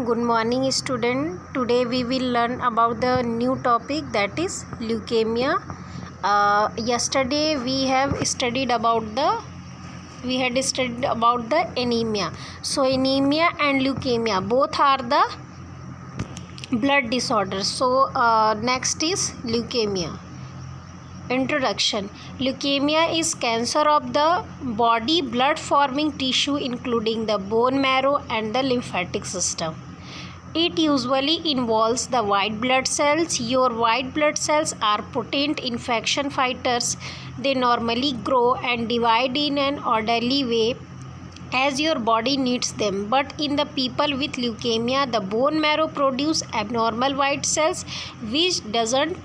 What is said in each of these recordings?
Good morning, student. Today we will learn about the new topic, that is leukemia. Yesterday we had studied about the anemia. So anemia and leukemia both are the blood disorders. So next is leukemia. Introduction. Leukemia is cancer of the body blood forming tissue including the bone marrow and the lymphatic system. It usually involves the white blood cells. Your white blood cells are potent infection fighters. They normally grow and divide in an orderly way as your body needs them, but in the people with leukemia, the bone marrow produce abnormal white cells which doesn't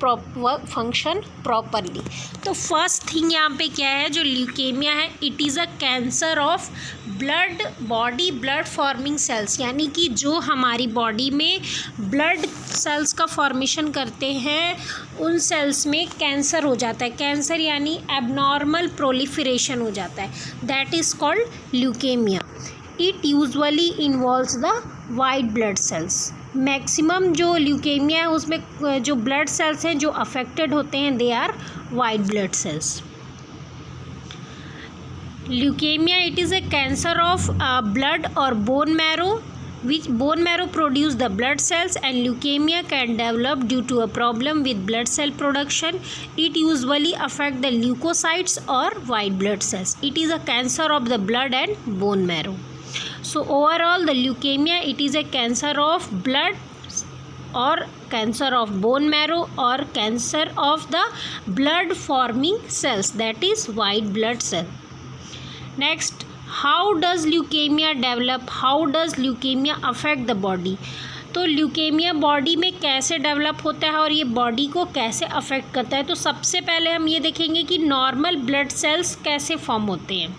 function properly. तो first thing यहाँ पे क्या है, जो leukaemia है, it is a cancer of blood body blood forming sales, यानी कि जो हमारी बॉडी में ब्लड सेल्स का फॉर्मेशन करते हैं उन सेल्स में कैंसर हो जाता है. कैंसर यानी एबनॉर्मल प्रोलिफरेशन हो जाता है. That is called leukaemia. It usually involves the white blood sales. Maximum जो ल्यूकेमिया है उसमें जो ब्लड सेल्स हैं जो अफेक्टेड होते हैं they are white blood cells. Leukemia, it is a cancer of blood or bone marrow, which bone marrow produce the blood cells, and leukemia can develop due to a problem with blood cell production. It usually affect the leukocytes or white blood cells. It is a cancer of the blood and bone marrow. So overall the leukemia, it is a cancer of blood or cancer of bone marrow or cancer of the blood forming cells, that is white blood cell. Next, how does leukemia develop? How does leukemia affect the body? तो leukaemia body में कैसे develop होता है और ये body को कैसे affect करता है. तो सबसे पहले हम ये देखेंगे कि नॉर्मल ब्लड सेल्स कैसे फॉर्म होते हैं.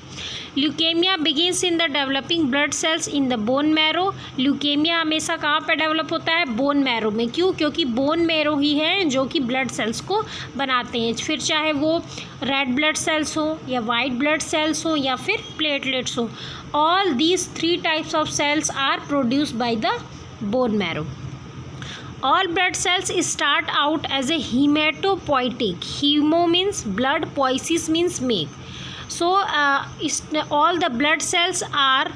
Leukaemia begins in the developing blood cells in the bone marrow. Leukaemia हमेशा कहाँ पे डेवलप होता है? बोन मैरो में. क्यों? क्योंकि बोन मैरो ही है जो कि ब्लड सेल्स को बनाते हैं. फिर चाहे वो रेड ब्लड सेल्स हो या वाइट ब्लड सेल्स हो या फिर प्लेटलेट्स हो, all these 3 types of cells are produced by the bone marrow. All blood cells start out as a hematopoietic. Hemo means blood, poiesis means make. So all the blood cells are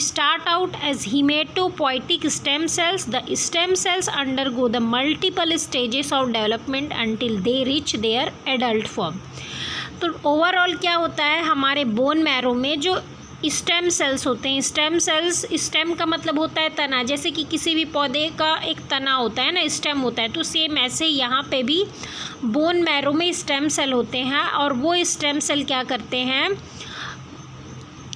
start out as hematopoietic stem cells. The stem cells undergo the multiple stages of development until they reach their adult form. तो overall क्या होता है, हमारे bone marrow में जो stem cells होते हैं, stem cells, stem का मतलब होता है तना. जैसे कि किसी भी पौधे का एक तना होता है ना, स्टेम होता है, तो सेम ऐसे यहाँ पे भी बोन मैरो में स्टेम सेल होते हैं. और वो स्टेम सेल क्या करते हैं,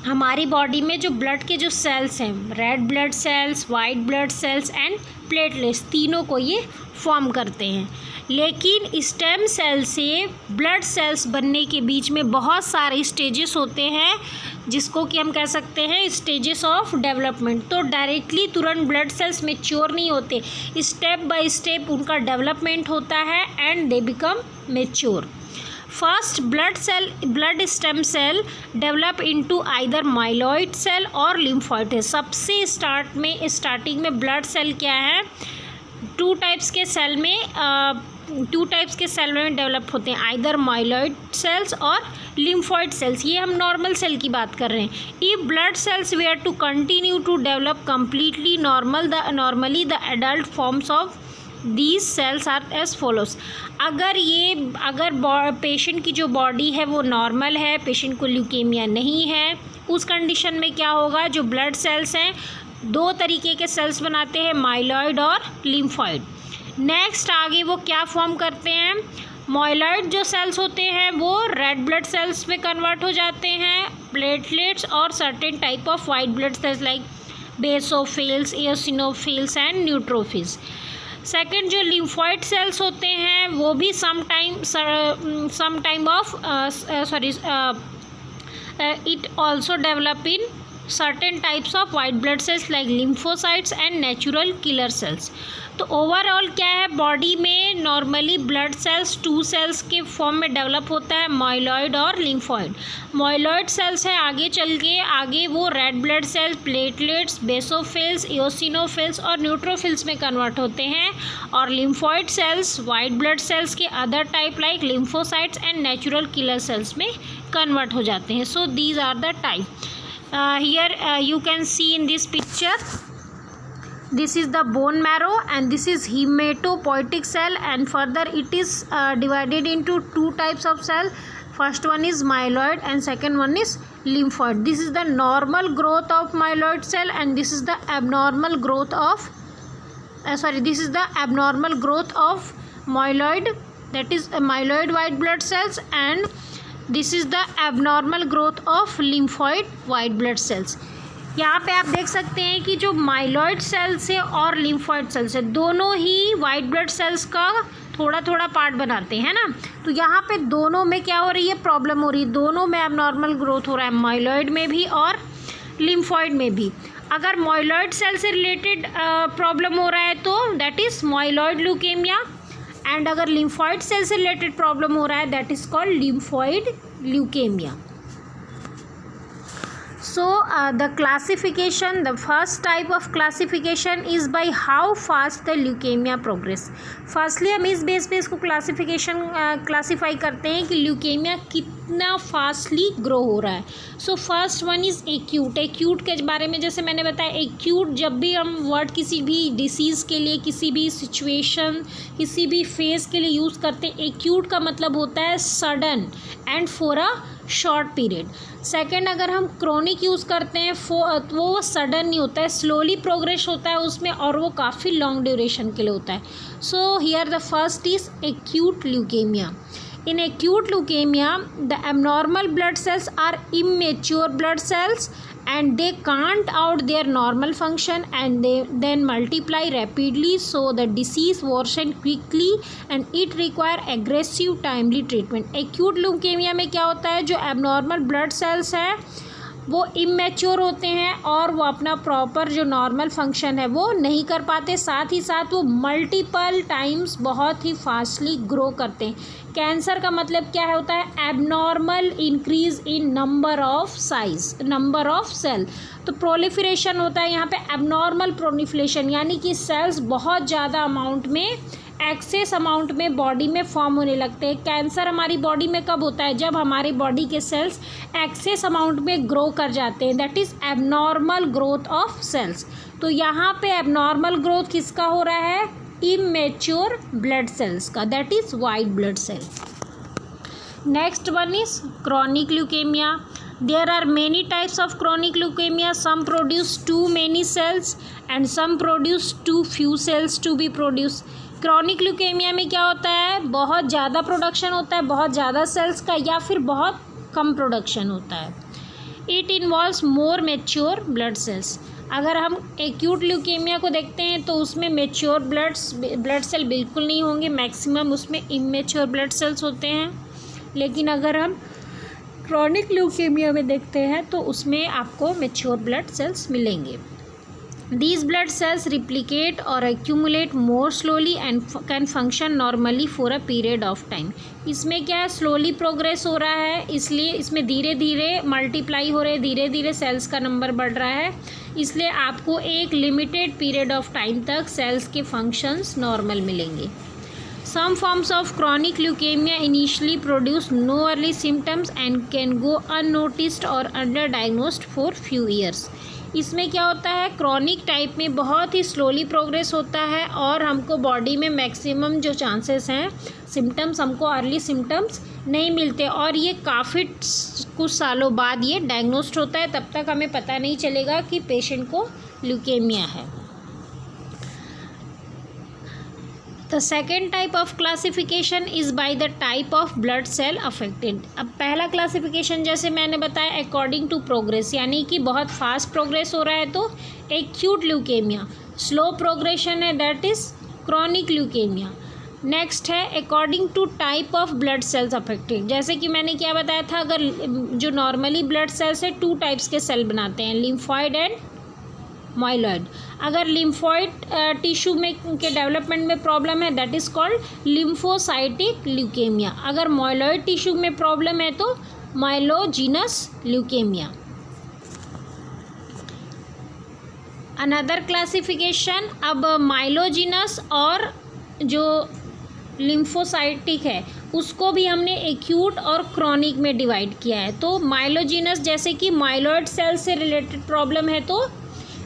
हमारी बॉडी में जो ब्लड के जो सेल्स हैं, red blood sales, white blood cells and platelets, तीनों को ये फॉर्म करते हैं. लेकिन स्टेम सेल से ब्लड सेल्स बनने के बीच में बहुत सारे स्टेजेस होते हैं जिसको कि हम कह सकते हैं स्टेजेस ऑफ डेवलपमेंट. तो डायरेक्टली तुरंत ब्लड सेल्स मैच्योर नहीं होते, स्टेप बाय स्टेप उनका डेवलपमेंट होता है and they become mature. First blood stem cell develop into either myeloid cell और लिम्फॉइड सेल. सबसे स्टार्टिंग में ब्लड सेल क्या है, टू टाइप्स के सेल में डेवलप होते हैं, आइदर माइलॉइड सेल्स और लिम्फॉइड सेल्स. ये हम नॉर्मल सेल की बात कर रहे हैं. If blood cells were to continue to develop completely normally the adult forms of these cells are as follows. अगर पेशेंट की जो बॉडी है वो नॉर्मल है, पेशेंट को ल्यूकेमिया नहीं है, उस कंडीशन में क्या होगा, जो ब्लड सेल्स हैं 2 तरीके के सेल्स बनाते हैं, माइलॉइड और लिम्फॉइड. नेक्स्ट आगे वो क्या फॉर्म करते हैं, माइलॉइड जो सेल्स होते हैं वो रेड ब्लड सेल्स में कन्वर्ट हो जाते हैं, प्लेटलेट्स और certain type of white blood cells like basophils, eosinophils and neutrophils. Second जो लिम्फॉइड सेल्स होते हैं वो भी it also develop in certain types of white blood cells like lymphocytes and natural killer cells. तो overall क्या है, body में normally blood cells 2 sales के फॉर्म में डेवलप होता है, माइलॉइड और लिम्फॉइड। माइलॉइड सेल्स है आगे वो red blood cells, platelets, basophils, eosinophils और न्यूट्रोफिल्स में कन्वर्ट होते हैं, और lymphoid cells white blood cells के other type like lymphocytes and natural killer cells में कन्वर्ट हो जाते हैं। So these are the type. Here you can see in this picture, this is the bone marrow and this is hematopoietic cell, and further it is divided into 2 types of cell. First one is myeloid and second one is lymphoid. This is the normal growth of myeloid cell and this is the abnormal growth of this is the abnormal growth of myeloid, that is myeloid white blood cells, and this is the abnormal growth of lymphoid white blood cells. यहाँ पे आप देख सकते हैं कि जो myeloid sales है और लिम्फॉइड सेल्स है दोनों ही वाइट ब्लड सेल्स का थोड़ा थोड़ा पार्ट बनाते हैं ना। तो यहाँ पे दोनों में क्या हो रही है, प्रॉब्लम हो रही है, दोनों में एबनॉर्मल ग्रोथ हो रहा है, माइलॉइड में भी और लिम्फॉइड में भी। अगर माइलॉइड सेल से रिलेटेड प्रॉब्लम हो रहा है तो that is myeloid leukaemia, and अगर लिम्फॉइड सेल से रिलेटेड प्रॉब्लम हो रहा है that is called lymphoid leukaemia. So the classification, the first type of classification is by how fast the leukemia progress. Firstly हम इस बेस पे इसको classify करते हैं कि ल्यूकेमिया कितना फास्टली ग्रो हो रहा है. सो first one is acute. Acute के बारे में जैसे मैंने बताया, एक्यूट जब भी हम वर्ड किसी भी डिसीज़ के लिए, किसी भी सिचुएशन, किसी भी फेज़ के लिए यूज़ करते हैं, एक्यूट का मतलब होता है sudden and for a short period. Second अगर हम क्रोनिक यूज़ करते हैं वो सडन नहीं होता है, स्लोली प्रोग्रेस होता है उसमें और वो काफ़ी लॉन्ग ड्यूरेशन के लिए होता है. So here the first is acute leukaemia. In acute leukemia, the abnormal blood cells are immature blood cells and they can't out their normal function and they then multiply rapidly, so the disease worsen quickly and it require aggressive timely treatment. Acute leukemia में क्या होता है, जो abnormal blood cells है वो immature होते हैं और वो अपना प्रॉपर जो नॉर्मल फंक्शन है वो नहीं कर पाते, साथ ही साथ वो मल्टीपल टाइम्स बहुत ही फास्टली ग्रो करते हैं. कैंसर का मतलब क्या होता है, abnormal increase in number of size, number of cell. तो प्रोलिफरेशन होता है यहाँ पे एबनॉर्मल प्रोलिफरेशन, यानी कि सेल्स बहुत ज़्यादा अमाउंट में, एक्सेस अमाउंट में बॉडी में फॉर्म होने लगते हैं. कैंसर हमारी बॉडी में कब होता है, जब हमारी बॉडी के सेल्स एक्सेस अमाउंट में ग्रो कर जाते हैं, that is abnormal growth of cells. तो यहाँ पे एबनॉर्मल ग्रोथ किसका हो रहा है, इमेच्योर ब्लड सेल्स का, that is white blood cell. Next one is chronic leukaemia. There are many types of chronic leukemia. Some produce too many cells and some produce too few cells to be produced. Chronic leukaemia में क्या होता है, बहुत ज़्यादा production होता है, बहुत ज़्यादा सेल्स का, या फिर बहुत कम प्रोडक्शन होता है. It involves more mature blood cells. अगर हम एक्यूट ल्यूकेमिया को देखते हैं तो उसमें मेच्योर ब्लड सेल बिल्कुल नहीं होंगे, मैक्सिमम उसमें इमेच्योर ब्लड सेल्स होते हैं. लेकिन अगर हम क्रॉनिक ल्यूकेमिया में देखते हैं तो उसमें आपको मेच्योर ब्लड सेल्स मिलेंगे. These blood cells replicate or accumulate more slowly and can function normally for a period of time. इसमें क्या है, स्लोली प्रोग्रेस हो रहा है, इसलिए इसमें धीरे धीरे मल्टीप्लाई हो रहे हैं, धीरे धीरे सेल्स का नंबर बढ़ रहा है, इसलिए आपको एक लिमिटेड पीरियड ऑफ टाइम तक सेल्स के फंक्शंस नॉर्मल मिलेंगे. Some forms of chronic leukemia initially produce no early symptoms and can go unnoticed or underdiagnosed for few years. इसमें क्या होता है, क्रॉनिक टाइप में बहुत ही स्लोली प्रोग्रेस होता है और हमको बॉडी में मैक्सिमम जो चांसेस हैं सिम्टम्स, हमको अर्ली सिम्टम्स नहीं मिलते और ये काफ़ी कुछ सालों बाद ये डायग्नोस्ड होता है, तब तक हमें पता नहीं चलेगा कि पेशेंट को ल्यूकेमिया है. The second type of classification is by the type of blood cell affected. अब पहला क्लासिफिकेशन जैसे मैंने बताया अकॉर्डिंग टू प्रोग्रेस, यानी कि बहुत फास्ट प्रोग्रेस हो रहा है तो एक्यूट ल्यूकेमिया, स्लो प्रोग्रेशन है that is chronic leukaemia. Next है according to type of blood cells affected. जैसे कि मैंने क्या बताया था, अगर जो नॉर्मली ब्लड सेल्स है 2 टाइप्स के सेल बनाते हैं, लिम्फॉइड एंड माइलॉइड। अगर लिम्फोइड टिश्यू में के डेवलपमेंट में प्रॉब्लम है that is called lymphocytic leukaemia. अगर माइलॉइड टिश्यू में प्रॉब्लम है तो माइलोजीनस ल्यूकेमिया। अनदर क्लासिफिकेशन, अब माइलोजीनस और जो लिम्फोसाइटिक है उसको भी हमने एक्यूट और क्रॉनिक में डिवाइड किया है। तो माइलोजीनस जैसे कि माइलॉइड सेल से रिलेटेड प्रॉब्लम है तो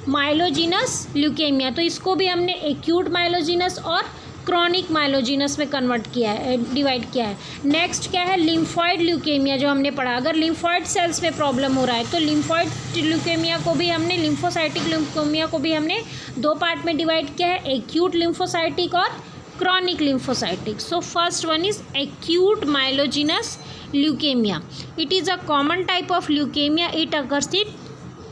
माइलोजीनस ल्यूकेमिया, तो इसको भी हमने एक्यूट माइलोजीनस और क्रॉनिक माइलोजीनस में कन्वर्ट किया है, डिवाइड किया है। नेक्स्ट क्या है, लिम्फॉइड ल्यूकेमिया जो हमने पढ़ा। अगर लिम्फॉइड सेल्स में प्रॉब्लम हो रहा है तो लिम्फॉइड ल्यूकेमिया को भी हमने, लिम्फोसाइटिक ल्यूकेमिया को भी हमने दो पार्ट में डिवाइड किया है, एक्यूट लिम्फोसाइटिक और chronic lymphocytic. So first one is acute myelogenous leukemia. It is a common type of leukemia. It occurs in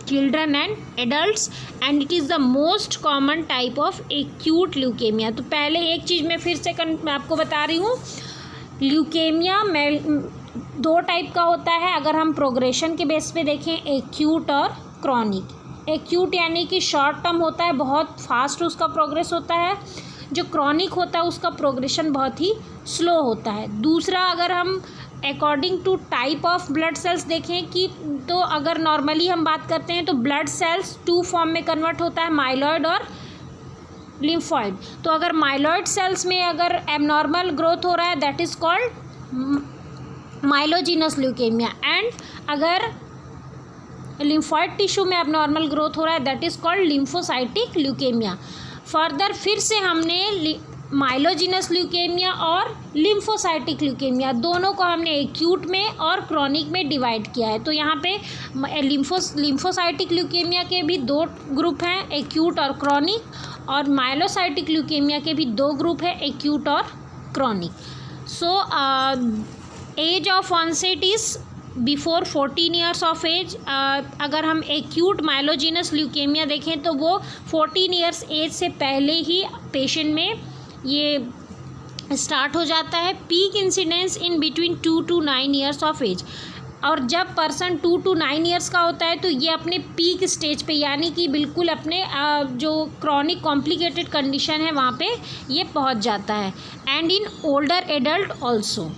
children and adults and it is the most common type of acute leukemia. तो पहले एक चीज़ मैं फिर से मैं आपको बता रही हूँ, ल्यूकेमिया दो टाइप का होता है। अगर हम प्रोग्रेशन के बेस पे देखें, एक्यूट और क्रॉनिक। एक्यूट यानी कि शॉर्ट टर्म होता है, बहुत फास्ट उसका प्रोग्रेस होता है। जो क्रॉनिक होता है उसका प्रोग्रेशन बहुत ही स्लो होता है। दूसरा, अगर हम according to type of blood cells देखें कि तो अगर नॉर्मली हम बात करते हैं तो ब्लड सेल्स टू फॉर्म में कन्वर्ट होता है, माइलॉइड और लिम्फॉइड। तो अगर माइलॉइड सेल्स में अगर एबनॉर्मल ग्रोथ हो रहा है that is called myelogenous leukaemia, and अगर लिम्फॉइड टिश्यू में एबनॉर्मल ग्रोथ हो रहा है that is called lymphocytic leukaemia. Further फिर से हमने माइलोजीनस ल्यूकेमिया और लिम्फोसाइटिक ल्यूकेमिया दोनों को हमने एक्यूट में और क्रॉनिक में डिवाइड किया है। तो यहाँ पे लिम्फोसाइटिक ल्यूकेमिया के भी दो ग्रुप हैं, एक्यूट और क्रॉनिक, और माइलोसाइटिक ल्यूकेमिया के भी दो ग्रुप हैं, एक्यूट और chronic. So age of onset is before 14 years of age. अगर हम एक्यूट माइलोजीनस ल्यूकेमिया देखें तो वो 14 ईयर्स एज से पहले ही पेशेंट में ये स्टार्ट हो जाता है। Peak incidence in between 2 to 9 years of age, और जब पर्सन 2 to 9 ईयर्स का होता है तो ये अपने पीक स्टेज पे यानी कि बिल्कुल अपने जो क्रॉनिक कॉम्प्लिकेटेड कंडीशन है वहाँ पे ये पहुँच जाता है। And in older adult also.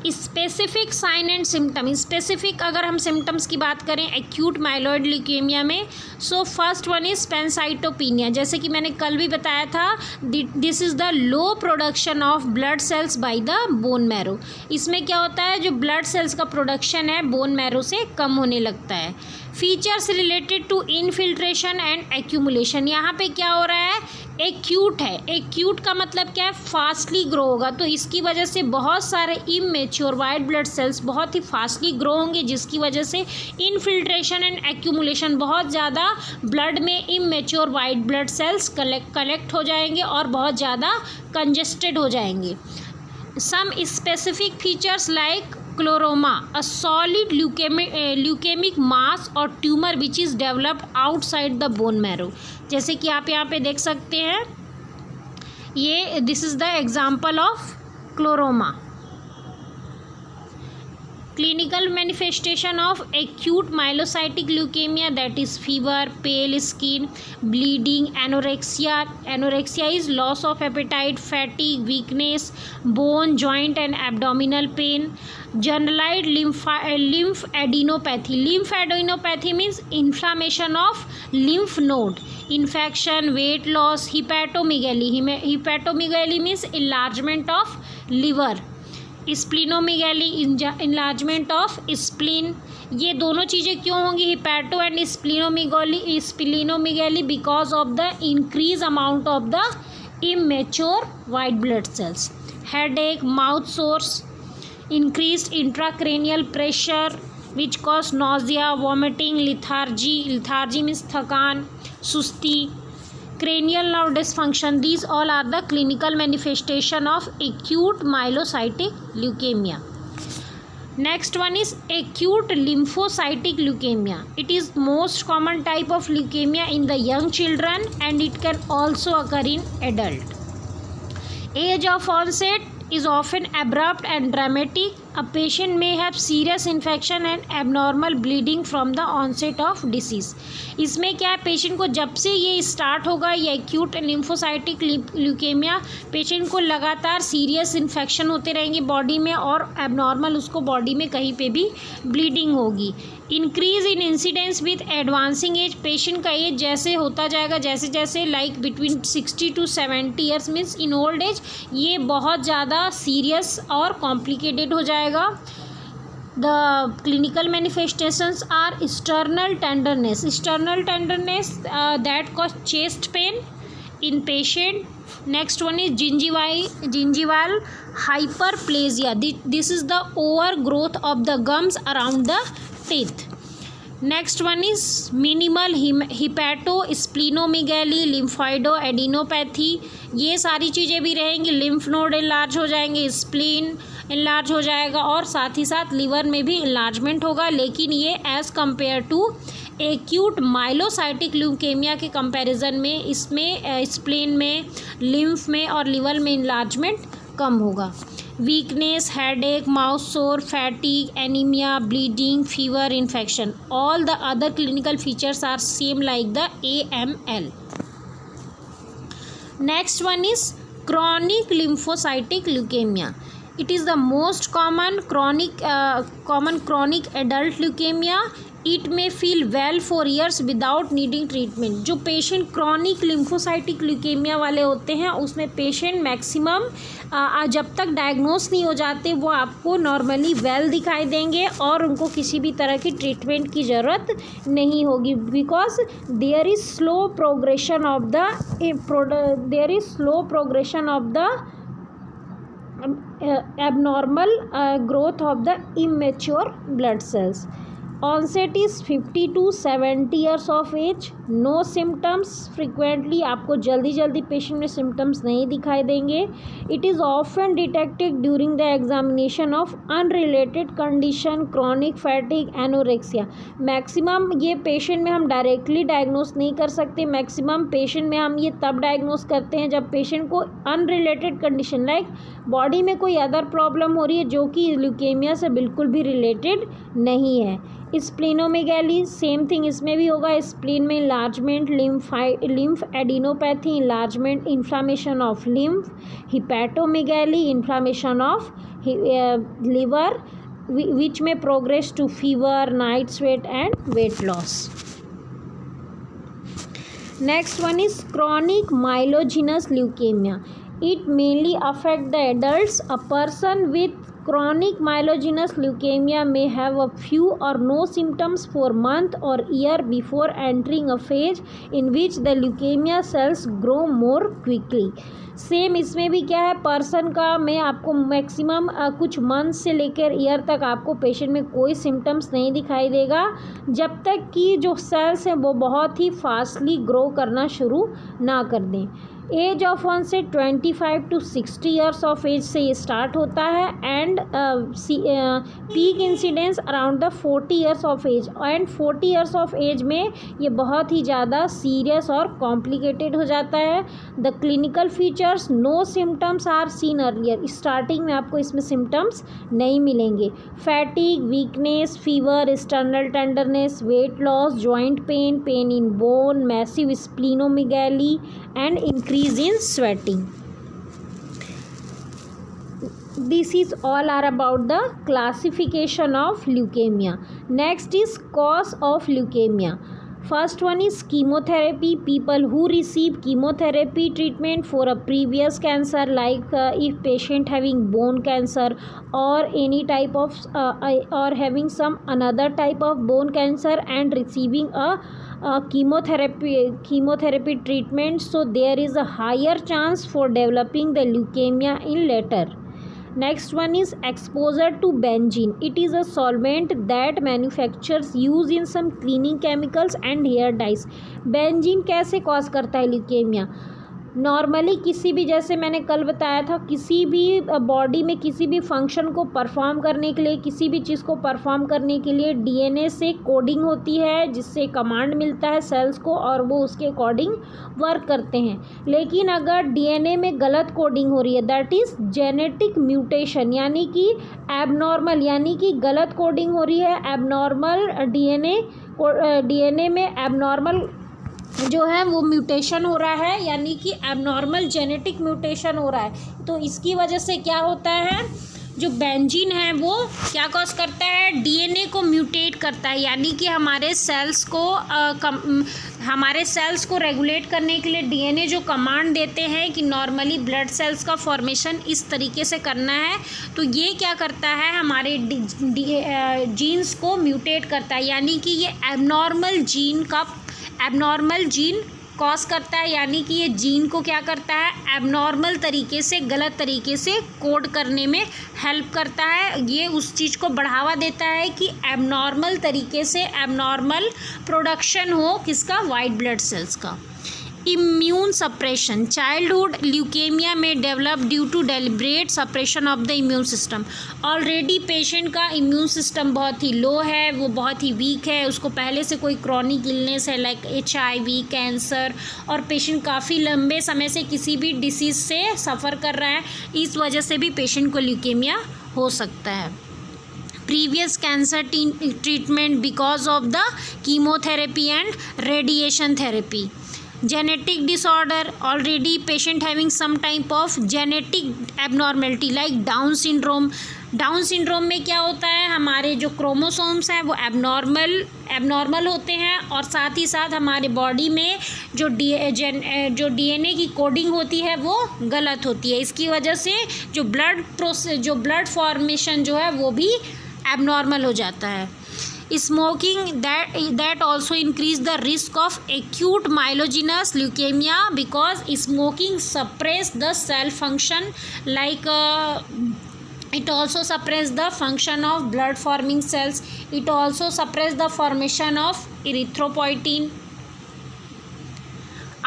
Specific sign and symptom, specific अगर हम सिम्टम्स की बात करें एक्यूट माइलॉइड ल्यूकेमिया में, so first one is pancytopenia. जैसे कि मैंने कल भी बताया था, this is the low production of blood cells by the bone marrow. इसमें क्या होता है, जो ब्लड सेल्स का प्रोडक्शन है बोन मैरो से कम होने लगता है। Features related to infiltration and accumulation, यहाँ पे क्या हो रहा है, एक्यूट है। एक्यूट का मतलब क्या है, फास्टली ग्रो होगा, तो इसकी वजह से बहुत सारे इमेच्योर वाइट ब्लड सेल्स बहुत ही फास्टली ग्रो होंगे, जिसकी वजह से इनफिल्ट्रेशन एंड एक्यूमुलेशन, बहुत ज़्यादा ब्लड में immature white blood cells collect हो जाएंगे और बहुत ज़्यादा कंजेस्टेड हो जाएंगे। Some specific features like chloroma, a solid leukemic mass or tumor which is developed outside the bone marrow। जैसे कि आप यहाँ पे देख सकते हैं, ये this is the example of क्लोरोमा। Clinical manifestation of acute myelocytic leukemia, that is fever, pale skin, bleeding, anorexia. Anorexia is loss of appetite, fatigue, weakness, bone, joint and abdominal pain. Generalized lymphadenopathy. Lymphadenopathy means inflammation of lymph node. Infection, weight loss, hepatomegaly. Hepatomegaly means enlargement of liver. Splenomegaly, enlargement of spleen. ये दोनों चीज़ें क्यों होंगी, hepato and splenomegaly, because of the increase amount of the immature white blood cells. Headache, mouth sores, increased intracranial pressure which cause nausea, vomiting, lethargy means थकान, सुस्ती, cranial nerve dysfunction. These all are the clinical manifestation of acute myelocytic leukemia. Next one is acute lymphocytic leukemia. It is most common type of leukemia in the young children and it can also occur in adult. Age of onset is often abrupt and dramatic. a patient may have serious infection and abnormal bleeding from the onset of disease. इसमें क्या है, patient को जब से ये start होगा ये acute lymphocytic leukaemia, patient को लगातार सीरियस इन्फेक्शन होते रहेंगे बॉडी में और एबनॉर्मल उसको बॉडी में कहीं पे भी ब्लीडिंग होगी. Increase in incidence with advancing age, patient का एज जैसे होता जाएगा, जैसे जैसे like between 60 to 70 years means in old age ये बहुत ज़्यादा सीरियस और कॉम्प्लिकेटेड हो जाएगा. The clinical manifestations are external tenderness that cause chest pain in patient. Next one is gingival hyperplasia. This is the overgrowth of the gums around the teeth. Next one is minimal hepatosplenomegaly, lymphoidoadenopathy. ये सारी चीज़ें भी रहेंगी. Lymph node enlarge हो जाएंगे, spleen enlarge हो जाएगा और साथ ही साथ लीवर में भी इनलार्जमेंट होगा. लेकिन ये as compare to acute myelocytic leukaemia के कंपैरिजन में इसमें स्प्लीन में, लिम्फ में और लीवर में इनलार्जमेंट कम होगा. Weakness, headache, mouth sore, fatigue, anaemia, bleeding, fever, infection, all the other clinical features are same like the AML. Next one is chronic lymphocytic leukemia. It is the most common chronic adult leukemia. It may feel well for years without needing treatment. जो patient chronic lymphocytic leukaemia वाले होते हैं उसमें patient maximum जब तक diagnose नहीं हो जाते वो आपको नॉर्मली वेल दिखाई देंगे और उनको किसी भी तरह की ट्रीटमेंट की ज़रूरत नहीं होगी. Because there is slow progression of the abnormal growth of the immature blood cells. Onset is 50 to 70 years of age. No symptoms. Frequently आपको जल्दी पेशेंट में सिम्टम्स नहीं दिखाई देंगे. It is often detected during the examination of unrelated condition, chronic fatigue, anorexia. Maximum ये patient में हम directly diagnose नहीं कर सकते. मैक्सिमम पेशेंट में हम ये तब डायग्नोस करते हैं जब पेशेंट को अनरिलेटेड कंडीशन लाइक बॉडी में कोई अदर प्रॉब्लम हो रही है जो कि ल्यूकेमिया से बिल्कुल भी रिलेटेड नहीं है. स्प्लीनोमेगैली सेम थिंग इसमें भी होगा. स्प्लीन में enlargement, lymph adenopathy, enlargement, inflammation of lymph, hepatomegaly, inflammation of liver which में progress to fever, night sweat and weight loss. Next one is chronic myelogenous leukemia. It mainly affects the adults. A person with chronic myelogenous leukemia may have a few or no symptoms for month or year before entering a phase in which the leukemia cells grow more quickly. Same इसमें भी क्या है, person का में आपको maximum कुछ month से लेकर ईयर तक आपको पेशेंट में कोई सिम्टम्स नहीं दिखाई देगा जब तक कि जो सेल्स हैं वो बहुत ही फास्टली ग्रो करना शुरू ना कर दें. Age of onset 25 to 60 years of age से ये स्टार्ट होता है and peak incidence around the 40 years of age. And 40 years of age में ये बहुत ही ज़्यादा सीरियस और कॉम्प्लिकेटेड हो जाता है. The clinical features, no symptoms are seen earlier. Starting में आपको इसमें सिम्टम्स नहीं मिलेंगे. Fatigue, weakness, fever, external tenderness, weight loss, joint pain, pain in bone, massive splenomegaly and increase in sweating. This is all are about the classification of leukemia. Next is cause of leukemia. First one is chemotherapy. People who receive chemotherapy treatment for a previous cancer like if patient having bone cancer or any type of or having some another type of bone cancer and receiving a chemotherapy treatment, so there is a higher chance for developing the leukemia in later. Next one is exposure to benzene. It is a solvent that manufacturers use in some cleaning chemicals and hair dyes. Benzene कैसे cause करता है leukemia? Normally किसी भी, जैसे मैंने कल बताया था, किसी भी बॉडी में किसी भी फंक्शन को परफॉर्म करने के लिए, किसी भी चीज़ को परफॉर्म करने के लिए डीएनए से कोडिंग होती है, जिससे कमांड मिलता है सेल्स को और वो उसके अकॉर्डिंग वर्क करते हैं। लेकिन अगर डीएनए में गलत कोडिंग हो रही है, दैट इज़ जेनेटिक म्यूटेशन, यानी कि एबनॉर्मल, यानी कि गलत कोडिंग हो रही है, एबनॉर्मल डीएनए में एबनॉर्मल जो है वो म्यूटेशन हो रहा है, यानी कि एबनॉर्मल जेनेटिक म्यूटेशन हो रहा है। तो इसकी वजह से क्या होता है, जो बेंजीन है वो क्या कॉज करता है, डीएनए को म्यूटेट करता है, यानी कि हमारे सेल्स को रेगुलेट करने के लिए डीएनए जो कमांड देते हैं कि नॉर्मली ब्लड सेल्स का फॉर्मेशन इस तरीके से करना है, तो ये क्या करता है, हमारे जीन्स को म्यूटेट करता है, यानी कि ये एबनॉर्मल जीन कॉज करता है, यानी कि ये जीन को क्या करता है, एबनॉर्मल तरीके से, गलत तरीके से कोड करने में हेल्प करता है। ये उस चीज़ को बढ़ावा देता है कि एबनॉर्मल तरीके से एबनॉर्मल प्रोडक्शन हो किसका, वाइट ब्लड सेल्स का। इम्यून सप्रेशन, चाइल्डहुड ल्यूकेमिया में develop due to deliberate suppression of the immune system. Already patient का इम्यून सिस्टम बहुत ही लो है, वो बहुत ही वीक है, उसको पहले से कोई क्रॉनिक इलनेस है लाइक HIV, कैंसर, और पेशेंट काफ़ी लंबे समय से किसी भी डिसीज़ से सफ़र कर रहा है, इस वजह से भी पेशेंट को ल्यूकेमिया हो सकता है। Previous cancer treatment because of the chemotherapy and radiation therapy. genetic disorder, already patient having some type of genetic abnormality like Down syndrome में क्या होता है, हमारे जो क्रोमोसोम्स हैं वो एबनॉर्मल होते हैं, और साथ ही साथ हमारे बॉडी में जो डीएनए की कोडिंग होती है वो गलत होती है। इसकी वजह से जो ब्लड फॉर्मेशन जो है वो भी एबनॉर्मल हो जाता है। Smoking that also increase the risk of acute myelogenous leukemia because smoking suppress the cell function like it also suppress the function of blood forming cells. It also suppress the formation of erythropoietin.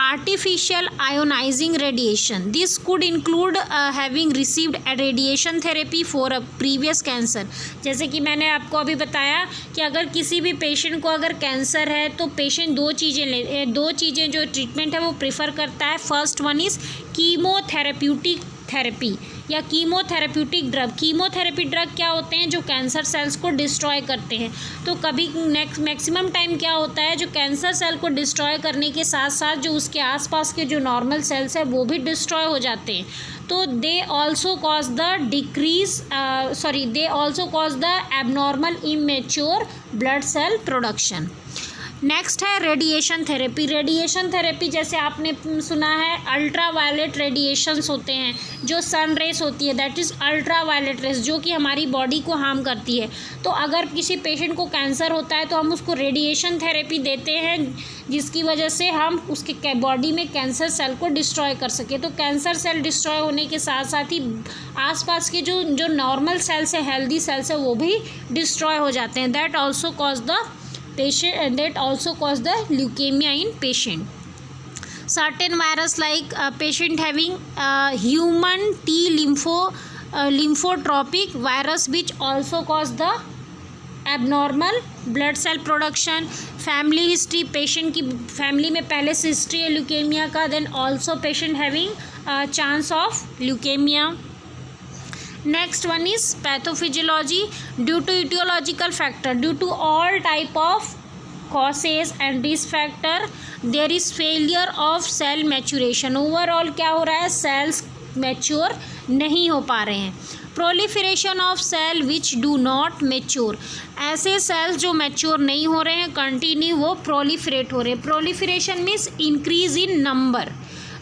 Artificial ionizing radiation, this could include having received a radiation therapy for a previous cancer। जैसे कि मैंने आपको अभी बताया कि अगर किसी भी पेशेंट को अगर कैंसर है तो पेशेंट दो चीज़ें जो ट्रीटमेंट है वो प्रेफर करता है। First one is chemotherapeutic therapy या कीमोथेरेप्यूटिक ड्रग। कीमोथेरेपी ड्रग क्या होते हैं, जो कैंसर सेल्स को डिस्ट्रॉय करते हैं। तो कभी मैक्सिमम टाइम क्या होता है, जो कैंसर सेल को डिस्ट्रॉय करने के साथ साथ जो उसके आसपास के जो नॉर्मल सेल्स है वो भी डिस्ट्रॉय हो जाते हैं। तो they also cause the abnormal immature blood cell production. Next है रेडिएशन थेरेपी। रेडिएशन थेरेपी जैसे आपने सुना है, अल्ट्रा वायलेट रेडिएशंस होते हैं, जो सन रेस होती है, that is ultraviolet rays, जो कि हमारी बॉडी को हार्म करती है। तो अगर किसी पेशेंट को कैंसर होता है तो हम उसको रेडिएशन थेरेपी देते हैं, जिसकी वजह से हम उसके बॉडी में कैंसर सेल को डिस्ट्रॉय कर सके। तो कैंसर सेल डिस्ट्रॉय होने के साथ साथ ही आसपास के जो नॉर्मल सेल्स है, हेल्दी सेल्स है, वो भी डिस्ट्रॉय हो जाते हैं। That also cause the leukemia in patient. Certain virus like patient having human T lymphotropic virus which also cause the abnormal blood cell production. Family history, patient की family में पहले से हिस्ट्री है ल्यूकेमिया का, then also patient having chance of leukemia. Next one is pathophysiology. Due to etiological factor, due to all type of causes and risk factor, there is failure of cell maturation. Overall क्या हो रहा है, cells mature नहीं हो पा रहे हैं। proliferation of cell which do not mature, ऐसे cells जो mature नहीं हो रहे हैं, कंटिन्यू वो proliferate हो रहे हैं। proliferation means increase in number।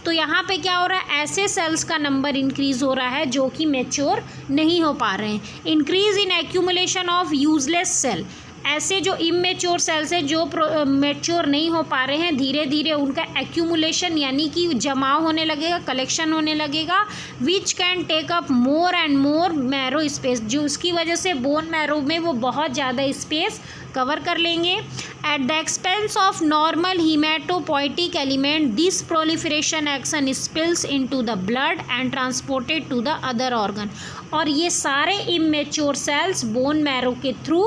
तो यहाँ पे क्या हो रहा है, ऐसे सेल्स का नंबर इंक्रीज़ हो रहा है जो कि मैच्योर नहीं हो पा रहे हैं। Increase in accumulation of useless cell, ऐसे जो इमेच्योर सेल्स है जो मैच्योर नहीं हो पा रहे हैं, धीरे धीरे उनका एक्यूमुलेशन यानी कि जमाव होने लगेगा, कलेक्शन होने लगेगा, which can take up more and more marrow space, जो उसकी वजह से बोन मैरो में वो बहुत ज़्यादा स्पेस कवर कर लेंगे। At the expense of normal haematopoietic element this proliferation action spills into the blood and transported to the other organ. और ये सारे इमेच्योर सेल्स बोन मैरो के थ्रू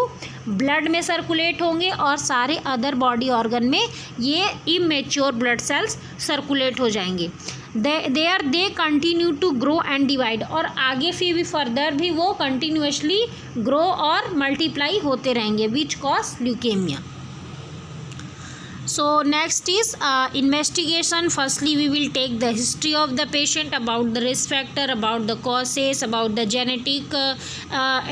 ब्लड में सर्कुलेट होंगे और सारे अदर बॉडी ऑर्गन में ये इमेच्योर ब्लड सेल्स सर्कुलेट हो जाएंगे। They continue to grow and divide, और आगे फिर भी फर्दर भी वो कंटिन्यूसली ग्रो और मल्टीप्लाई होते रहेंगे, which cause leukaemia. So next is investigation. Firstly we will take the history of the patient, about the risk factor, about the causes, about the genetic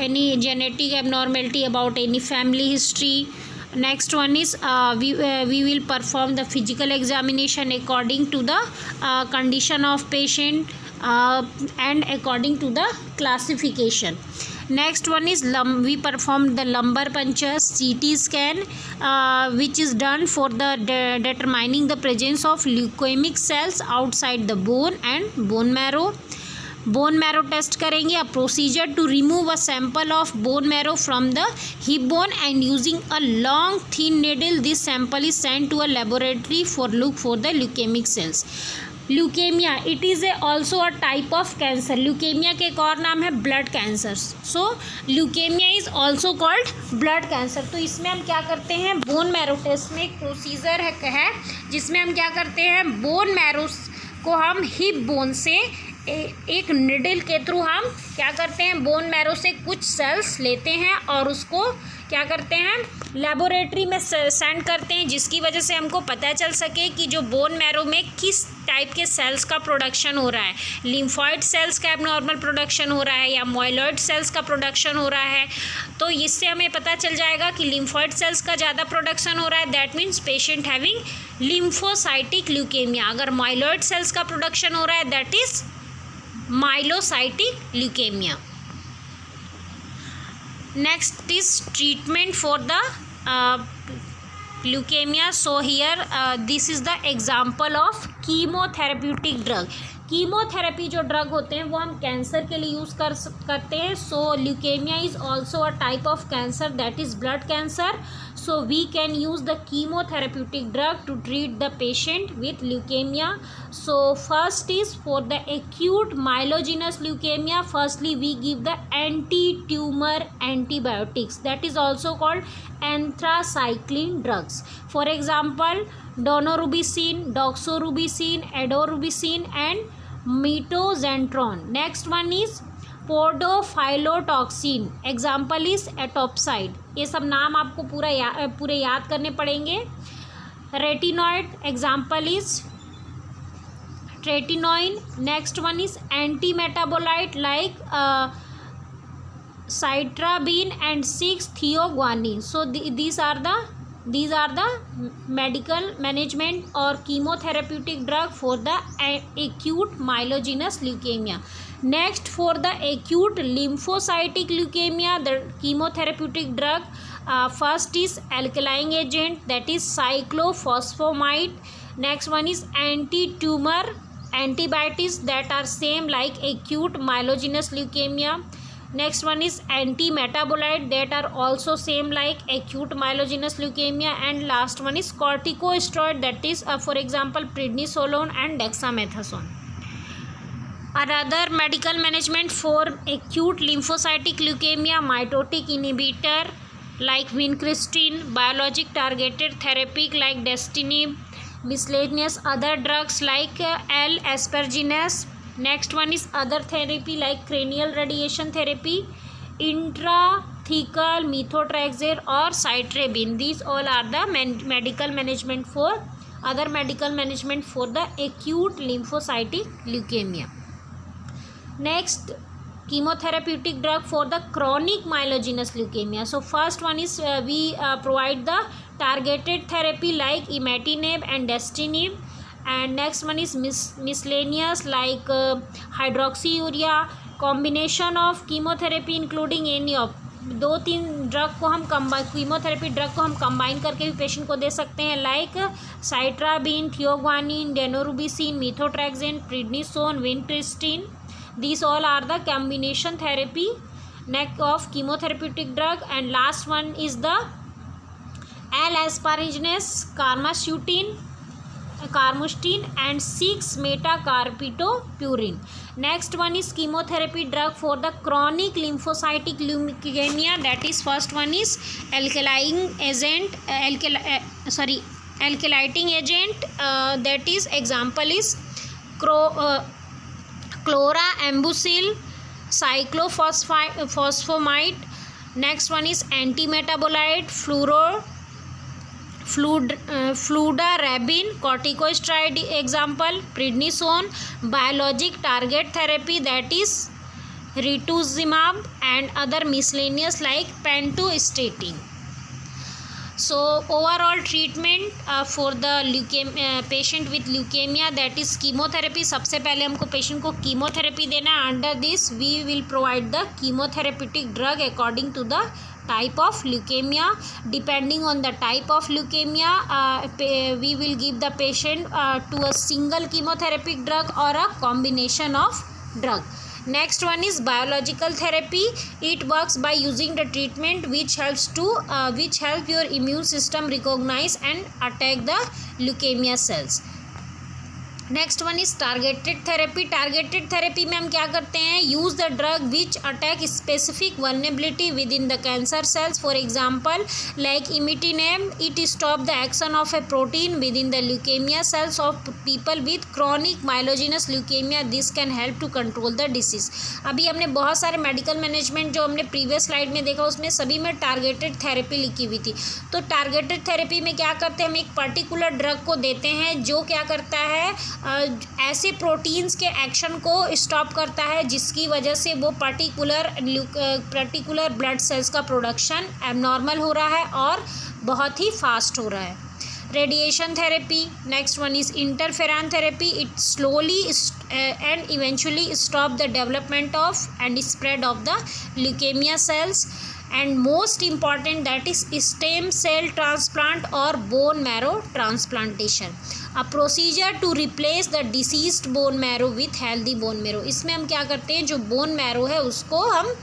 any genetic abnormality, about any family history. Next one is we will perform the physical examination according to the condition of patient and according to the classification. Next one is we perform the lumbar punctures, CT scan which is done for the determining the presence of leukemic cells outside the bone and bone marrow. Bone marrow test करेंगे। A procedure to remove a sample of bone marrow from the hip bone and using a long thin needle this sample is send to a laboratory for look for the leukaemic cells. Leukaemia it is also a type of cancer. Leukaemia के एक और नाम है blood cancer. So leukaemia is also called blood cancer. तो इसमें हम क्या करते हैं, बोन मैरो टेस्ट में एक प्रोसीजर है जिसमें हम क्या करते हैं, बोन मैरो को हम हिप बोन से एक निडल के थ्रू हम क्या करते हैं, बोन मैरो से कुछ सेल्स लेते हैं और उसको क्या करते हैं, लेबोरेटरी में सेंड करते हैं, जिसकी वजह से हमको पता चल सके कि जो बोन मैरो में किस टाइप के सेल्स का प्रोडक्शन हो रहा है। लिम्फॉइड सेल्स का एबनॉर्मल प्रोडक्शन हो रहा है या माइलॉइड सेल्स का प्रोडक्शन हो रहा है। तो इससे हमें पता चल जाएगा कि लिम्फॉइड सेल्स का ज़्यादा प्रोडक्शन हो रहा है, that means patient having lymphocytic leukaemia. अगर माइलॉइड सेल्स का प्रोडक्शन हो रहा है that is myelocytic leukaemia. Next is treatment for the leukemia. So here this is the example of chemotherapeutic drug. Chemotherapy जो ड्रग होते हैं वो हम कैंसर के लिए यूज़ करते हैं। So leukaemia is also a type of cancer that is blood cancer. So we can use the chemotherapeutic drug to treat the patient with leukemia. So first is for the acute myelogenous leukemia, firstly we give the anti-tumor antibiotics, that is also called anthracycline drugs. For example, daunorubicin, doxorubicin, adorbicin and metozentron. Next one is podophyllotoxin, example is etoposide. ये सब नाम आपको पूरे याद करने पड़ेंगे. Retinoid, example is tretinoin. Next one is anti metabolite like cytarabine and six thioguanine. So these are the medical management or chemotherapeutic drug for the acute myelogenous leukemia. Next, for the acute lymphocytic leukemia, the chemotherapeutic drug first is alkaline agent, that is cyclophosphamide. Next one is anti-tumor antibiotics that are same like acute myelogenous leukemia. Next one is anti-metabolite that are also same like acute myelogenous leukemia. And last one is corticosteroid, that is for example prednisolone and dexamethasone. Another medical management for acute lymphocytic leukemia, mitotic inhibitor like vincristine, biologic targeted therapy like destinib, miscellaneous other drugs like L-aspergillus. Next one is other therapy like cranial radiation therapy, intrathecal methotrexate or cytarabine. These all are the medical management for other medical management for the acute lymphocytic leukemia. Next, chemotherapeutic drug for the chronic myelogenous leukemia. So first one is we provide the targeted therapy like imatinib and destinib. And next one is miscellaneous like hydroxyurea. Combination of chemotherapy including any of 2-3 drug को हम chemotherapy drug को हम combine करके भी patient को दे सकते हैं like cytarabine, thioguanine, daunorubicin, methotrexate, prednisone, vincristine. These all are the combination therapy neck of chemotherapeutic drug. And last one is the L. asparaginase, carmustine and 6 metacarpitopurine. Next one is chemotherapy drug for the chronic lymphocytic leukemia, that is first one is alkylating agent, that is example is chlorambucil, cyclophosphamide. Next one is antimetabolite fludarabine, corticosteroid example prednisone. Biologic target therapy, that is rituximab and other miscellaneous like pentostatin. So overall treatment for the patient with leukemia, that is chemotherapy. सबसे पहले हमको patient को chemotherapy देना है. Under this we will provide the chemotherapeutic drug according to the type of leukemia. Depending on the type of leukemia, we will give the patient to a single chemotherapeutic drug or a combination of drug. Next one is biological therapy. It works by using the treatment which help your immune system recognize and attack the leukemia cells. Next one is targeted therapy. Targeted therapy में हम क्या करते हैं, use the drug which attack specific vulnerability within the cancer cells. For example like imatinib, it stop the action of a protein within the leukaemia cells of people with chronic myelogenous leukaemia. This can help to control the disease. अभी हमने बहुत सारे medical management जो हमने previous slide में देखा उसमें सभी में टारगेटेड थेरेपी लिखी हुई थी. तो टारगेटेड थेरेपी में क्या करते हैं, हम एक पर्टिकुलर ड्रग को देते हैं जो क्या करता है, ऐसे प्रोटीन्स के एक्शन को स्टॉप करता है जिसकी वजह से वो पर्टिकुलर ब्लड सेल्स का प्रोडक्शन एबनॉर्मल हो रहा है और बहुत ही फास्ट हो रहा है. Radiation therapy. Next one is interferon therapy. It slowly and eventually stop the development of and spread of the leukaemia cells. And most important, that is stem cell transplant or bone marrow transplantation, a procedure to replace the deceased bone marrow with healthy bone marrow. इसमें हम क्या करते हैं, जो bone marrow है उसको हम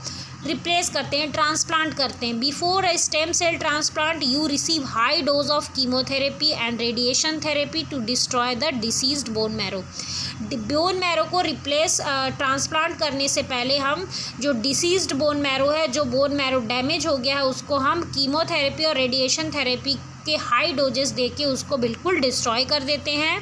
replace करते हैं, ट्रांसप्लांट करते हैं. Before a stem cell transplant you receive high dose of chemotherapy and radiation therapy to destroy the diseased bone marrow. Bone marrow को रिप्लेस ट्रांसप्लांट करने से पहले हम जो डिसीज्ड बोन मैरो है, जो बोन मैरो डैमेज हो गया है, उसको हम कीमोथेरेपी और रेडिएशन थेरेपी के हाई डोजेस दे के उसको बिल्कुल डिस्ट्रॉय कर देते हैं.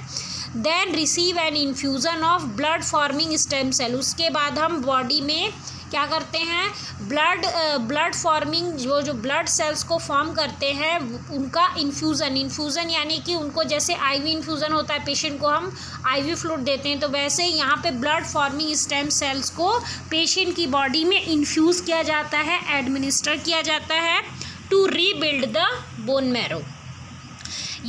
Then receive an infusion of blood forming stem cell. उसके बाद हम बॉडी में क्या करते हैं, ब्लड फॉर्मिंग जो ब्लड सेल्स को फॉर्म करते हैं उनका इन्फ्यूज़न यानी कि उनको जैसे आईवी इन्फ्यूज़न होता है, पेशेंट को हम आईवी फ्लूइड देते हैं, तो वैसे ही यहाँ पे ब्लड फॉर्मिंग स्टेम सेल्स को पेशेंट की बॉडी में इन्फ्यूज़ किया जाता है, एडमिनिस्टर किया जाता है to rebuild the bone marrow.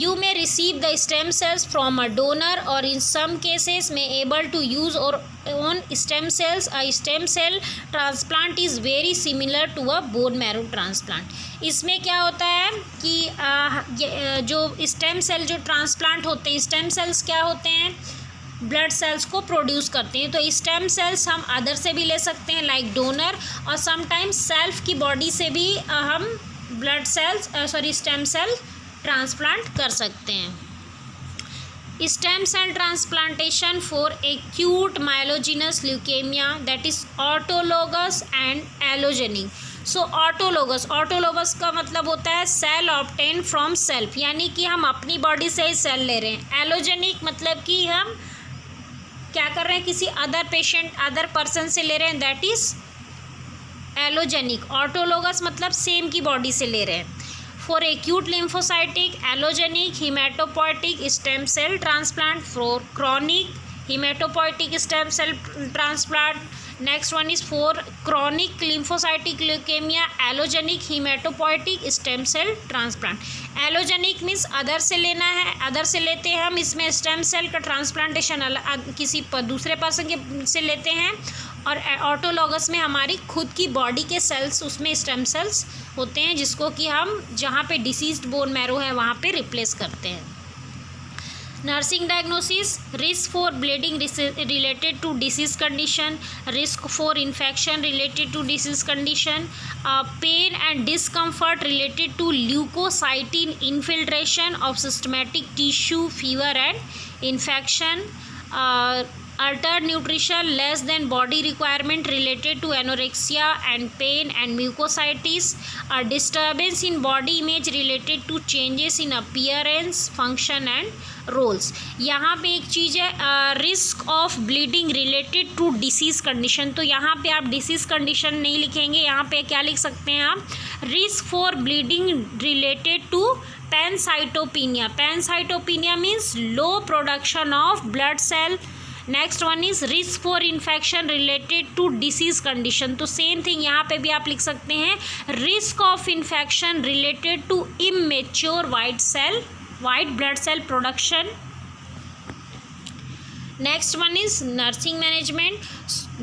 You may receive the stem cells from a donor or in some cases may able to use or own stem cells. A stem cell transplant is very similar to a bone marrow transplant. इसमें क्या होता है कि जो stem cell जो transplant होते हैं, stem cells क्या होते हैं, ब्लड सेल्स को प्रोड्यूस करते हैं. तो स्टेम सेल्स हम अदर से भी ले सकते हैं लाइक डोनर, और समटाइम्स सेल्फ की बॉडी से भी हम स्टेम सेल ट्रांसप्लांट कर सकते हैं. Stem cell transplantation for acute myelogenous leukaemia, that is autologous and allogeneic. So autologous का मतलब होता है सेल ऑब्टेन फ्रॉम सेल्फ, यानी कि हम अपनी बॉडी से ही सेल ले रहे हैं. एलोजेनिक मतलब कि हम क्या कर रहे हैं, किसी अदर पर्सन से ले रहे हैं, दैट इज एलोजेनिक. ऑटोलोगस मतलब सेम की बॉडी से ले रहे हैं. For acute lymphocytic, allogenic, hematopoietic stem cell transplant. For chronic hematopoietic stem cell transplant. Next one is for chronic lymphocytic leukemia, allogenic hematopoietic stem cell transplant. Allogenic means other से लेना है, other से लेते हैं हम, इसमें स्टेम सेल का transplantation किसी दूसरे पर्सन के से लेते हैं. और ऑटोलॉगस में हमारी खुद की बॉडी के सेल्स, उसमें स्टेम सेल्स होते हैं जिसको कि हम जहाँ पे डिसीज्ड बोन मैरो है वहाँ पे रिप्लेस करते हैं. Nursing diagnosis: risk for bleeding related to disease condition, risk for infection related to disease condition, pain and discomfort related to leukocyte infiltration of systematic tissue, fever and infection, altered nutrition less than body requirement related to anorexia and pain and mucositis, a disturbance in body image related to changes in appearance, function and roles. यहाँ पे एक चीज़ है risk of bleeding related to disease condition. तो यहाँ पे आप disease condition नहीं लिखेंगे, यहाँ पे क्या लिख सकते हैं आप, risk for bleeding related to pancytopenia. Pancytopenia means low production of blood cell. Next one is risk for infection related to disease condition. तो सेम थिंग यहाँ पे भी आप लिख सकते हैं, risk of infection related to immature white blood cell production. Next one is nursing management.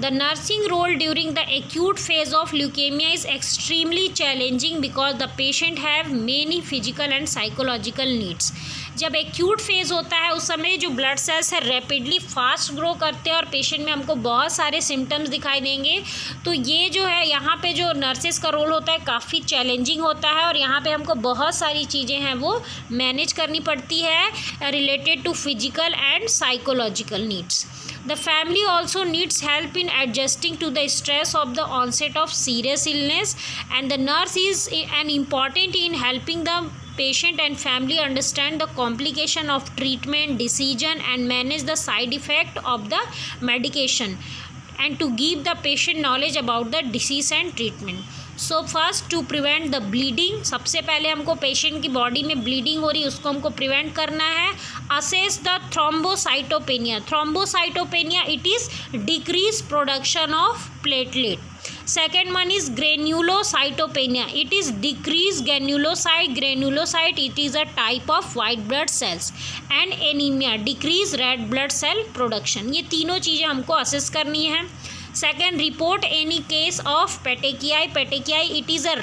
The nursing role during the acute phase of leukemia is extremely challenging because the patient have many physical and psychological needs. जब acute phase होता है उस समय जो blood sales है rapidly fast grow करते हैं और पेशेंट में हमको बहुत सारे सिम्टम्स दिखाई देंगे. तो ये जो है यहाँ पे जो नर्सेस का रोल होता है काफ़ी चैलेंजिंग होता है और यहाँ पे हमको बहुत सारी चीज़ें हैं वो मैनेज करनी पड़ती है related to physical and psychological needs. The family also needs help in adjusting to the stress of the onset of serious illness, and the nurse is an important in helping the patient and family understand the complication of treatment decision and manage the side effect of the medication, and to give the patient knowledge about the disease and treatment. So first to prevent the bleeding, सबसे पहले हमको patient की body में bleeding हो रही है उसको हमको प्रिवेंट करना है. Assess the thrombocytopenia. Thrombocytopenia it is decrease production of platelet. Second one is granulocytopenia. It is decrease granulocyte. Granulocyte it is a type of white blood cells. And anaemia decrease red blood cell production. ये तीनों चीज़ें हमको assess करनी है. Second, report any case of petechiae. Petechiae it is a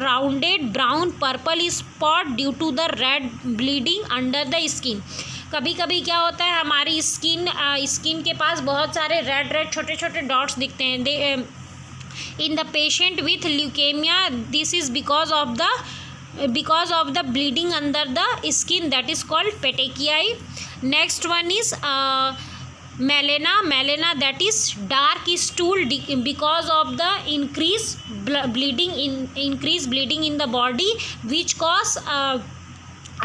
rounded brown purple spot due to the red bleeding under the skin. कभी कभी क्या होता है हमारी स्किन के पास बहुत सारे रेड छोटे छोटे डॉट्स दिखते हैं. In the patient with leukaemia this is because of the bleeding under the skin, that is called petechiae. Next one is melena, that is dark stool because of the increased bleeding in the body, which cause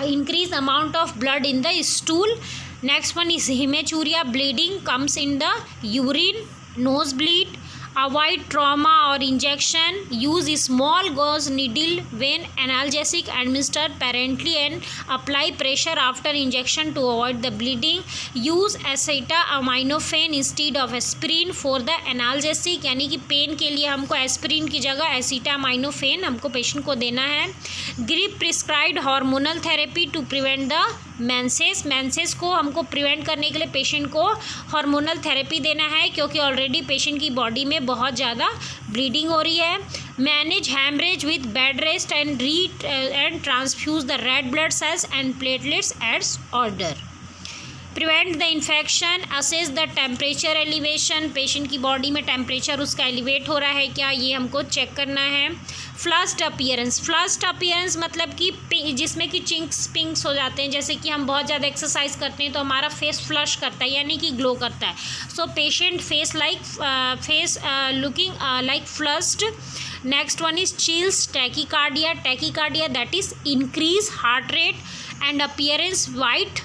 increased amount of blood in the stool. Next one is hematuria. Bleeding comes in the urine. Nosebleed. Avoid trauma or injection. Use small gauze needle when analgesic administered parenterally and apply pressure after injection to avoid the bleeding. Use acetaminophen instead of aspirin for the analgesic. यानी कि pen के लिए हमको aspirin की जगह acetaminophen हमको patient को देना है. Give prescribed hormonal therapy to prevent the menses को हमको प्रिवेंट करने के लिए पेशेंट को हार्मोनल थेरेपी देना है क्योंकि ऑलरेडी पेशेंट की बॉडी में बहुत ज़्यादा ब्लीडिंग हो रही है. Manage haemorrhage with bed rest and transfuse the red blood cells and platelets as order. Prevent the infection. Assess the temperature elevation. Patient की बॉडी में टेम्परेचर उसका एलिवेट हो रहा है क्या, ये हमको चेक करना है. Flushed appearance. फ्लश्ड अपीयरेंस मतलब कि जिसमें कि पिंक्स हो जाते हैं. जैसे कि हम बहुत ज़्यादा एक्सरसाइज करते हैं तो हमारा फेस फ्लश करता है यानी कि ग्लो करता है. So patient face looking like flushed. Next one is chills. Tachycardia. Tachycardia that is increase heart rate and appearance white.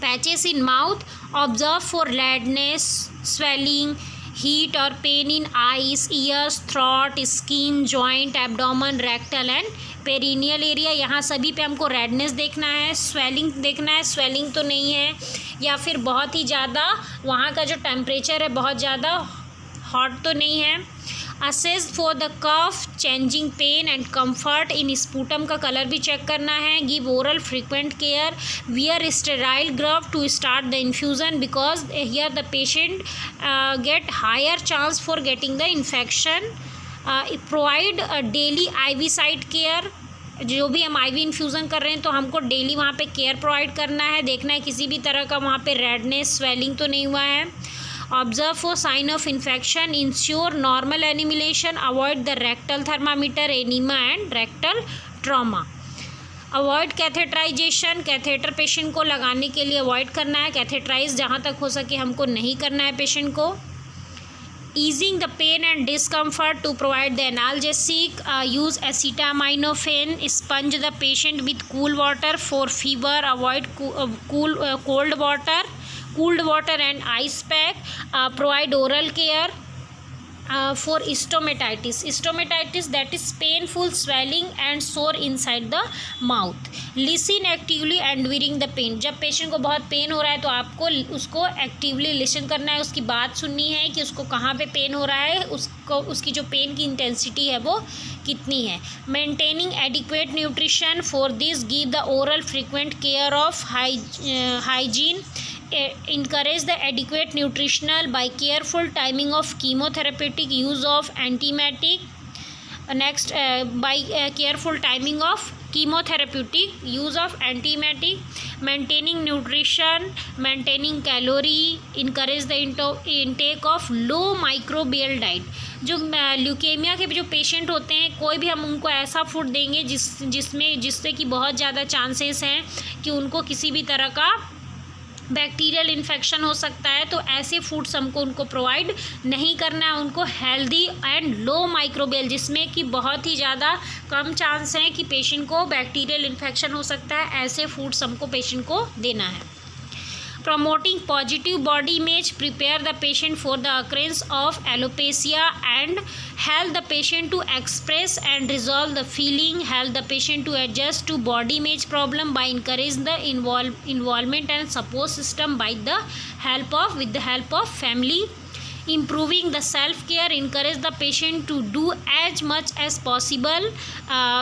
Patches in mouth. Observe for redness, swelling, heat or pain in eyes, ears, throat, skin, joint, abdomen, rectal and perineal area. यहाँ सभी पे हमको redness देखना है, swelling देखना है. Swelling तो नहीं है या फिर बहुत ही ज़्यादा वहाँ का जो टेम्परेचर है बहुत ज़्यादा हॉट तो नहीं है. Assess for the cough, changing pain and comfort in sputum का कलर भी चेक करना है. Give oral frequent care. Wear sterile glove to start the infusion because here the patient get higher chance for getting the infection. Provide daily IV site care. जो भी हम IV infusion कर रहे हैं तो हमको डेली वहाँ पे केयर प्रोवाइड करना है, देखना है किसी भी तरह का वहाँ पे रेडनेस स्वेलिंग तो नहीं हुआ है। Observe for sign of infection, ensure normal elimination, avoid the rectal thermometer enema and rectal trauma. Avoid catheterization, catheter patient को लगाने के लिए अवॉइड करना है, कैथेटराइज जहाँ तक हो सके हमको नहीं करना है पेशेंट को। Easing the pain and discomfort, to provide the analgesic, use acetaminophen, sponge the patient with cool water for fever, avoid cooled water and ice pack, provide oral care for stomatitis. Stomatitis, that is painful swelling and sore inside the mouth. Listen actively and during the pain. जब patient को बहुत pen हो रहा है तो आपको उसको actively listen करना है, उसकी बात सुननी है कि उसको कहाँ पे पेन हो रहा है, उसकी जो पेन की इंटेंसिटी है वो कितनी है। Maintaining adequate nutrition, for this give the oral frequent care of hygiene, encourage the adequate nutritional by careful timing of chemotherapeutic use of antibiotic. Next, by careful timing of chemotherapeutic use of antibiotic, maintaining nutrition, maintaining calorie, encourage the intake of low microbial diet. जो leukaemia के जो patient होते हैं, कोई भी हम उनको ऐसा फूड देंगे जिससे कि बहुत ज़्यादा चांसेस हैं कि उनको किसी भी तरह का बैक्टीरियल इन्फेक्शन हो सकता है, तो ऐसे फूड्स हमको उनको प्रोवाइड नहीं करना है। उनको हेल्दी एंड लो माइक्रोबियल, जिसमें कि बहुत ही ज़्यादा कम चांस है कि पेशेंट को बैक्टीरियल इन्फेक्शन हो सकता है, ऐसे फूड्स हमको पेशेंट को देना है। Promoting positive body image, prepare the patient for the occurrence of alopecia and help the patient to express and resolve the feeling, help the patient to adjust to body image problem by encouraging the involvement and support system with the help of family. Improving the self-care, encourage the patient to do as much as possible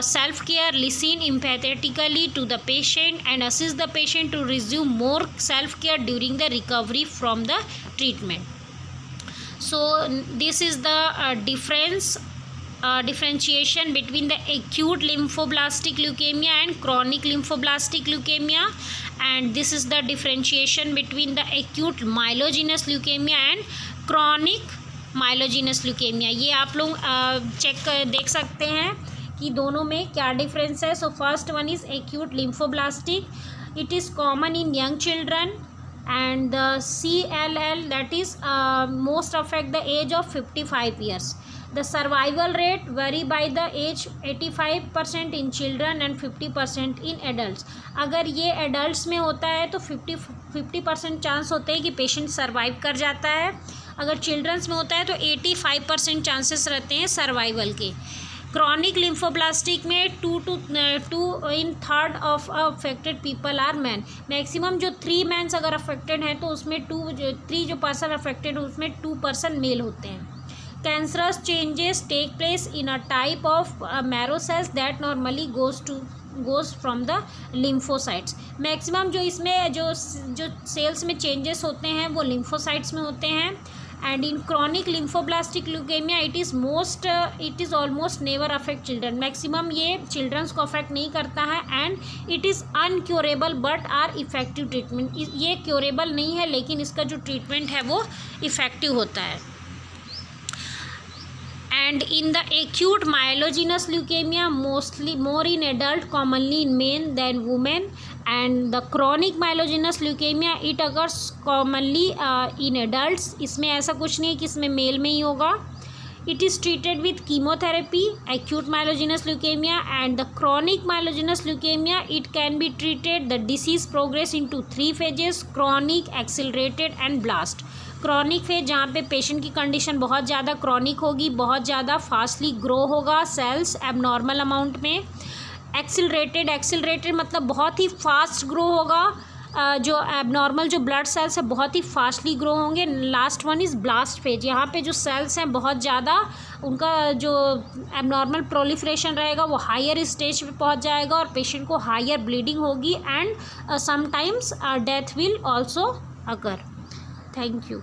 self-care, listen empathetically to the patient and assist the patient to resume more self-care during the recovery from the treatment. So this is the differentiation between the acute lymphoblastic leukemia and chronic lymphoblastic leukemia, and this is the differentiation between the acute myelogenous leukemia and chronic myelogenous leukaemia. ये आप लोग देख सकते हैं कि दोनों में क्या डिफरेंस है। सो first one is acute lymphoblastic, it is common in young children and the CLL that is most affect the age of 55 years. The survival rate vary by the age, 85% in children and 50% in adults. अगर ये adults में होता है तो 50% chance होते हैं कि patient survive कर जाता है, अगर चिल्ड्रंस में होता है तो 85% चांसेस रहते हैं सर्वाइवल के। क्रॉनिक लिम्फोब्लास्टिक में 2 in 3 of affected people are man. Maximum जो 3 मैन्स अगर अफेक्टेड हैं तो उसमें 3 जो पर्सन अफेक्टेड हैं उसमें 2 पर्सन मेल होते हैं। Cancerous changes take place in a type of marrow cells that normally goes from the lymphocytes. Maximum जो इसमें जो सेल्स में चेंजेस होते हैं वो लिम्फोसाइट्स में होते हैं। And in chronic lymphoblastic leukaemia it is almost never affect children. Maximum ये चिल्ड्रंस को अफेक्ट नहीं करता है and it is incurable but are effective treatment. ये क्योरेबल नहीं है लेकिन इसका जो ट्रीटमेंट है वो इफ़ेक्टिव होता है। And in the acute myelogenous leukemia, mostly more in adult, commonly in men than women. And the chronic myelogenous leukemia, it occurs commonly in adults. इसमें ऐसा कुछ नहीं कि इसमें मेल में ही होगा। It is treated with chemotherapy, acute myelogenous leukemia, and the chronic myelogenous leukemia, it can be treated. The disease progress into 3 phases: chronic, accelerated, and blast. Chronic phase जहाँ पे पेशेंट की कंडीशन बहुत ज़्यादा chronic होगी, बहुत ज़्यादा fastly grow होगा sales abnormal amount में। एक्सिलरेटेड मतलब बहुत ही फास्ट ग्रो होगा, जो एबनॉर्मल जो ब्लड सेल्स है बहुत ही फास्टली ग्रो होंगे। Last one is blast phase, यहाँ पे जो सेल्स हैं बहुत ज़्यादा उनका जो एबनॉर्मल प्रोलिफरेशन रहेगा वो हायर स्टेज पे पहुँच जाएगा और पेशेंट को हायर ब्लीडिंग होगी and sometimes death will also occur. Thank you.